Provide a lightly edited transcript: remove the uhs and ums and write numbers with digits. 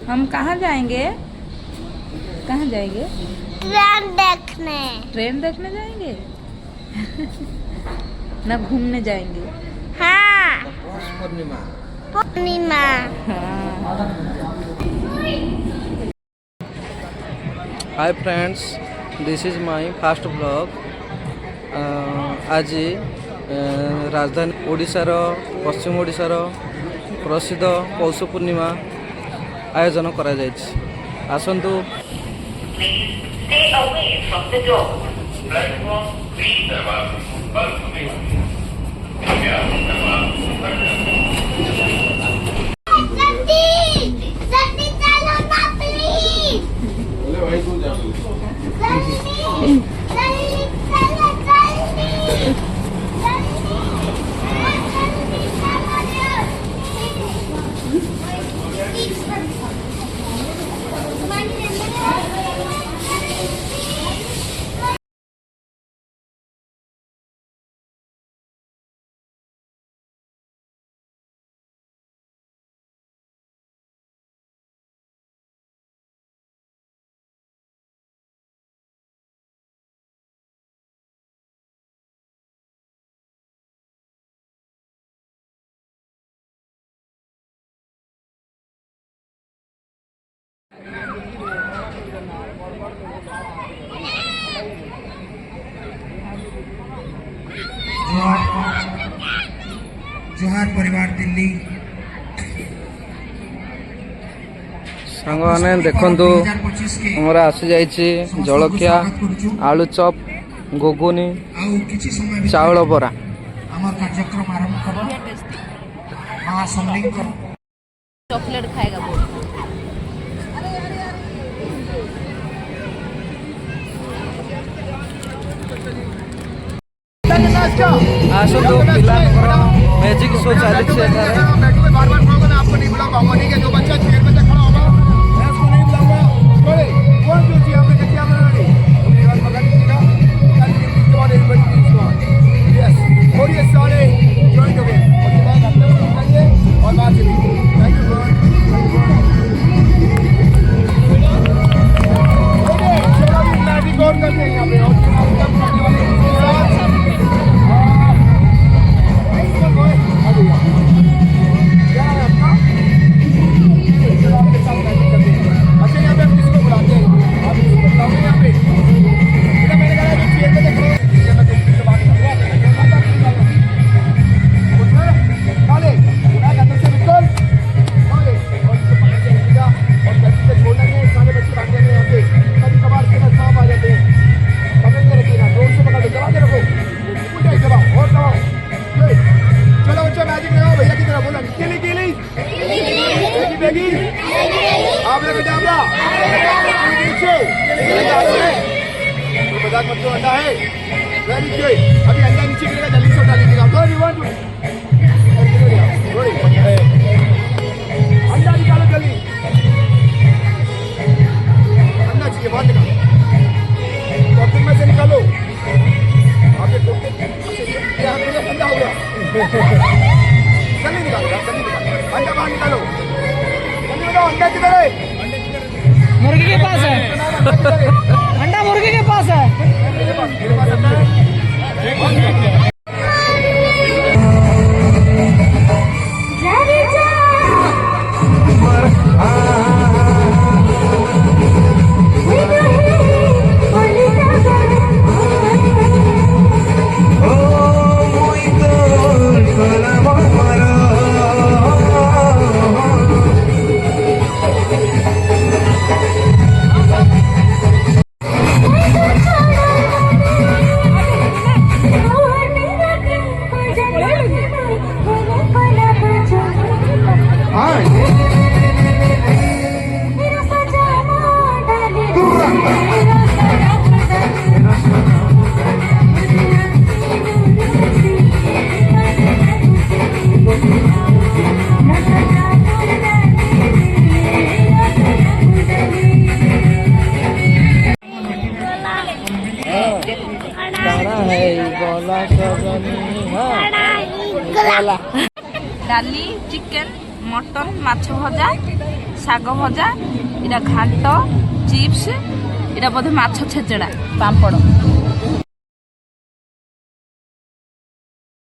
हम कहाँ जाएंगे? कहाँ जाएंगे? ट्रेन देखने। ट्रेन देखने जाएंगे ना घूमने जाएंगे? हाँ। Purnima. Purnima. Hi friends, this is my first blog. आज राजधानी ओडिशार पश्चिम ओडिशार प्रसिद्ध पौष पूर्णिमा आयोजन करा जायछि। आसंतु Stay away from the door. Platform 3 जल्दी चलो ना प्लीज। जोहार परिवार दिल्ली सांग मैंने देखंतु हमरा आसी जाइछि जलखिया आलू चप घुगुनी चावल बरा। हमार कार्यक्रम आरंभ करो। महासमलिंग चॉकलेट खाएगा वो। आसतु पिलांकर मैजिक शो चली आपको नहीं बुला पाऊंगा। ठीक है, जो बच्चा चेयर में खड़ा होगा मैं उसको नहीं बुलाऊंगा। थोड़े कौन जो चीज आपने क्या बना रही अपनी बात पकड़ लीजिएगा। इसके बाद एवरीबॉडी प्लीज गो यस और ये सारे जॉइन हो गए और ये बैग अपने को उठाइए और बाहर चलिए। Thank you sir. ओके, चलो अभी मैजिक और करते हैं यहाँ पे और अंडा है। Very good. अभी अंडा नीचे गिरेगा, जल्दी से उठा लीजिएगा। अंडा निकालो जल्दी। अंडा चाहिए, बाहर निकालो। टॉपिंग में से निकालो। आपके अंडा हो गया। जल्दी निकालो, जल्दी निकालो। अंडा बाहर निकालो। जल्दी बताओ अंडा किधर है? मुर्गी के पास है। अंडा मुर्गी के पास है। मेरे पास अंडा है। डाली चिकेन मटन माछ भजा ଶାଗ ଭଜା, ଏଇଟା ଘାଣ୍ଟ, ଚିପ୍ସ, ଏଇଟା ବୋଧେ ମାଛ ଛେଚେଡ଼ା, ପାମ୍ପଡ଼।